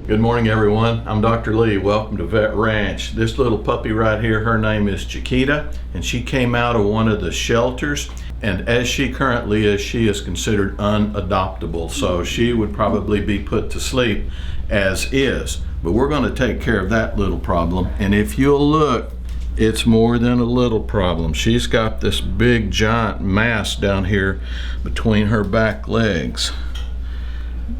Good morning, everyone. I'm Dr. Lee. Welcome to Vet Ranch. This little puppy right here, her name is Chiquita, and she came out of one of the shelters. And as she currently is, she is considered unadoptable. So she would probably be put to sleep as is. But we're going to take care of that little problem. And if you'll look, it's more than a little problem. She's got this big giant mass down here between her back legs.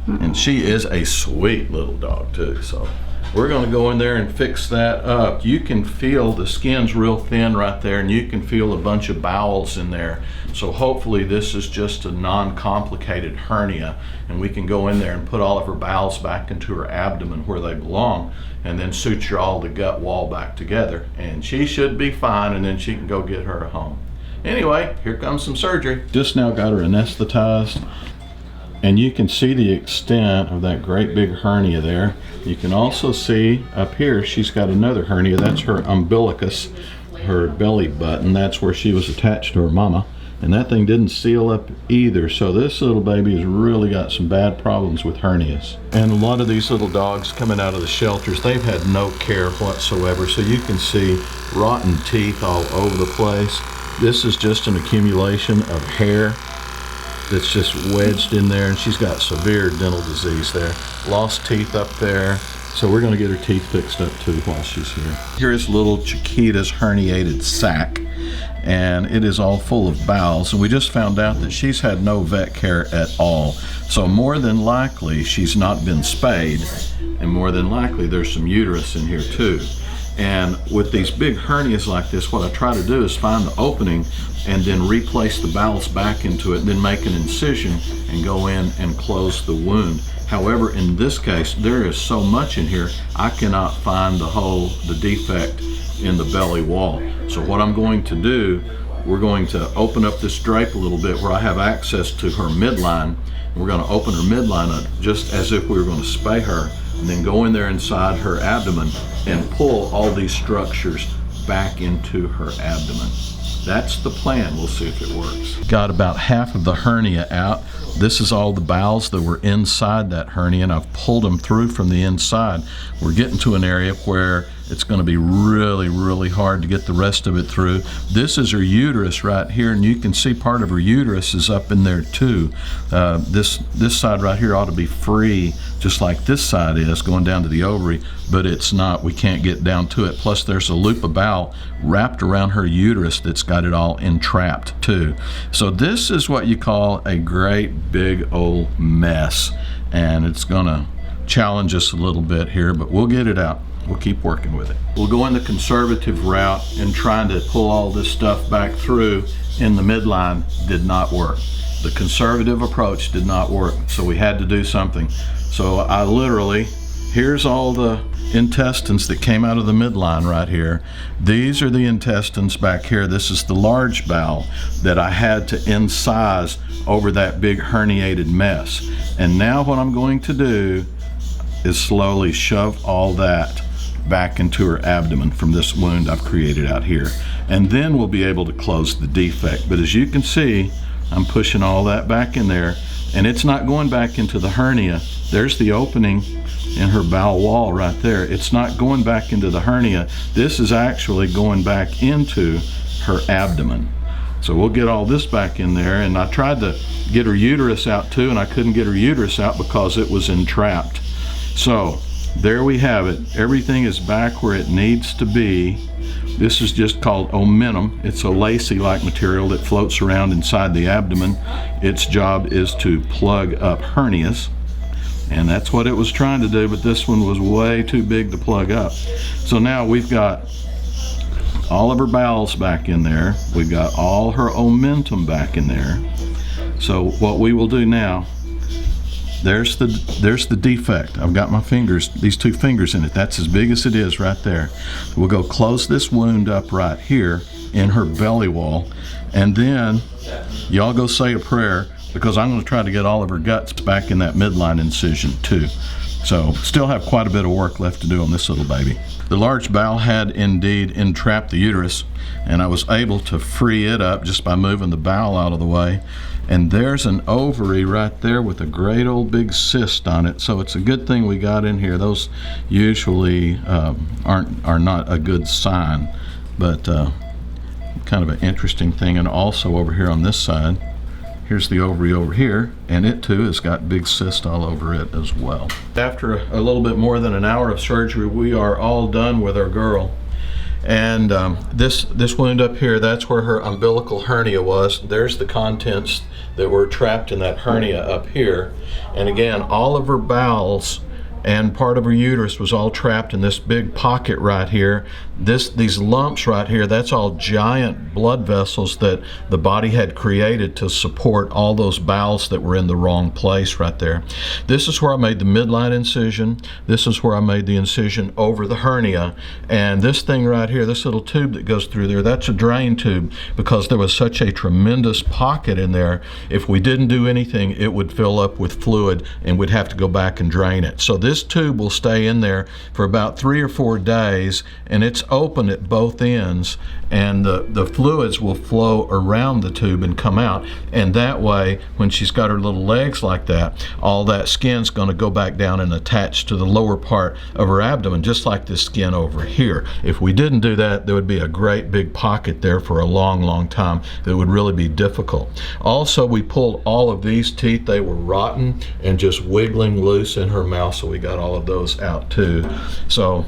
And she is a sweet little dog too. So we're going to go in there and fix that up. You can feel the skin's real thin right there, and you can feel a bunch of bowels in there. So hopefully this is just a non-complicated hernia, and we can go in there and put all of her bowels back into her abdomen where they belong, and then suture all the gut wall back together, and she should be fine, and then she can go get her a home. Anyway, here comes some surgery. Just now got her anesthetized, and you can see the extent of that great big hernia there. You can also see up here she's got another hernia. That's her umbilicus, her belly button. That's where she was attached to her mama. And that thing didn't seal up either. So this little baby has really got some bad problems with hernias. And a lot of these little dogs coming out of the shelters, they've had no care whatsoever. So you can see rotten teeth all over the place. This is just an accumulation of hair that's just wedged in there, and she's got severe dental disease there. Lost teeth up there. So we're going to get her teeth fixed up too while she's here. Here's little Chiquita's herniated sac, and it is all full of bowels, and we just found out that she's had no vet care at all. So more than likely she's not been spayed, and more than likely there's some uterus in here too. And with these big hernias like this, what I try to do is find the opening and then replace the bowels back into it, then make an incision and go in and close the wound. However, in this case, there is so much in here, I cannot find the defect in the belly wall. So what I'm going to do, we're going to open up this drape a little bit where I have access to her midline. We're going to open her midline up just as if we were going to spay her, and then go in there inside her abdomen and pull all these structures back into her abdomen. That's the plan. We'll see if it works. Got about half of the hernia out. This is all the bowels that were inside that hernia, and I've pulled them through from the inside. We're getting to an area where it's going to be really, really hard to get the rest of it through. This is her uterus right here, and you can see part of her uterus is up in there too. This side right here ought to be free, just like this side is, going down to the ovary, but it's not. We can't get down to it. Plus there's a loop of bowel wrapped around her uterus that's got it all entrapped too. So this is what you call a great big old mess, and it's gonna challenge us a little bit here, but we'll get it out. We'll keep working with it. We'll go in the conservative route, and trying to pull all this stuff back through in the midline did not work. The conservative approach did not work, so we had to do something. So I literally, here's all the intestines that came out of the midline right here. These are the intestines back here. This is the large bowel that I had to incise over that big herniated mess. And now what I'm going to do is slowly shove all that back into her abdomen from this wound I've created out here. And then we'll be able to close the defect. But as you can see, I'm pushing all that back in there, and it's not going back into the hernia. There's the opening in her bowel wall right there. It's not going back into the hernia. This is actually going back into her abdomen. So we'll get all this back in there, and I tried to get her uterus out too, and I couldn't get her uterus out because it was entrapped. So there we have it. Everything is back where it needs to be. This is just called omentum. It's a lacy-like material that floats around inside the abdomen. Its job is to plug up hernias, and that's what it was trying to do, but this one was way too big to plug up. So now we've got all of her bowels back in there. We've got all her omentum back in there. So what we will do now, there's the defect. I've got my fingers, these two fingers in it. That's as big as it is right there. We'll go close this wound up right here in her belly wall, and then y'all go say a prayer, because I'm going to try to get all of her guts back in that midline incision too. So still have quite a bit of work left to do on this little baby. The large bowel had indeed entrapped the uterus, and I was able to free it up just by moving the bowel out of the way. And there's an ovary right there with a great old big cyst on it. So it's a good thing we got in here. Those usually are not a good sign, but kind of an interesting thing. And also over here on this side, here's the ovary over here, and it too has got big cysts all over it as well. After a little bit more than an hour of surgery, we are all done with our girl. And this wound up here, that's where her umbilical hernia was. There's the contents that were trapped in that hernia up here. And again, all of her bowels and part of her uterus was all trapped in this big pocket right here. These lumps right here, that's all giant blood vessels that the body had created to support all those bowels that were in the wrong place right there. This is where I made the midline incision. This is where I made the incision over the hernia. And this thing right here, this little tube that goes through there, that's a drain tube, because there was such a tremendous pocket in there. If we didn't do anything, it would fill up with fluid and we'd have to go back and drain it. So this tube will stay in there for about 3 or 4 days, and it's open at both ends, and the fluids will flow around the tube and come out. And that way, when she's got her little legs like that, all that skin's going to go back down and attach to the lower part of her abdomen, just like this skin over here. If we didn't do that, there would be a great big pocket there for a long time that would really be difficult. Also, we pulled all of these teeth. They were rotten and just wiggling loose in her mouth, so we got all of those out too. So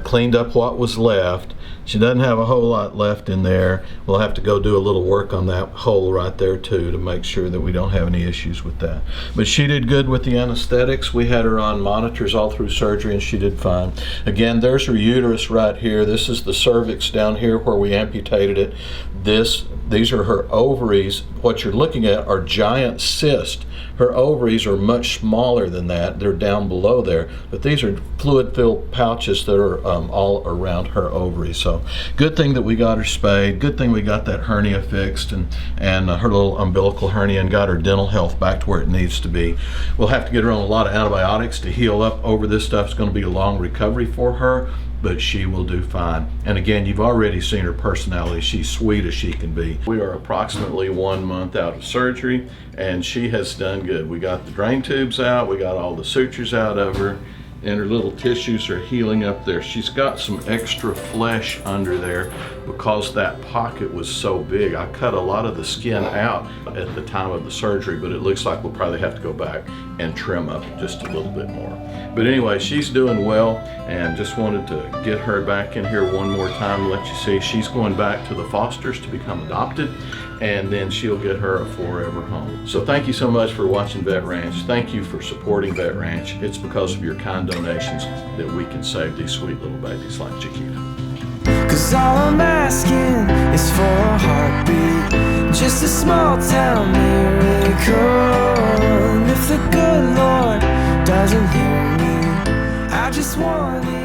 cleaned up what was left. She doesn't have a whole lot left in there. We'll have to go do a little work on that hole right there too to make sure that we don't have any issues with that. But she did good with the anesthetics. We had her on monitors all through surgery and she did fine. Again, there's her uterus right here. This is the cervix down here where we amputated it. These are her ovaries. What you're looking at are giant cysts. Her ovaries are much smaller than that. They're down below there, but these are fluid-filled pouches that are all around her ovaries. So good thing that we got her spayed. Good thing we got that hernia fixed and her little umbilical hernia, and got her dental health back to where it needs to be. We'll have to get her on a lot of antibiotics to heal up over this stuff. It's going to be a long recovery for her, but she will do fine. And again, you've already seen her personality. She's sweet as she can be. We are approximately 1 month out of surgery, and she has done good. We got the drain tubes out, we got all the sutures out of her, and her little tissues are healing up there. She's got some extra flesh under there because that pocket was so big. I cut a lot of the skin out at the time of the surgery, but it looks like we'll probably have to go back and trim up just a little bit more. But anyway, she's doing well, and just wanted to get her back in here one more time, let you see. She's going back to the Fosters to become adopted, and then she'll get her a forever home. So thank you so much for watching Vet Ranch. Thank you for supporting Vet Ranch. It's because of your kind donations that we can save these sweet little babies like Chiquita. 'Cause all I'm asking is for a heartbeat, just a small town miracle. And if the good Lord doesn't hear me, I just want it.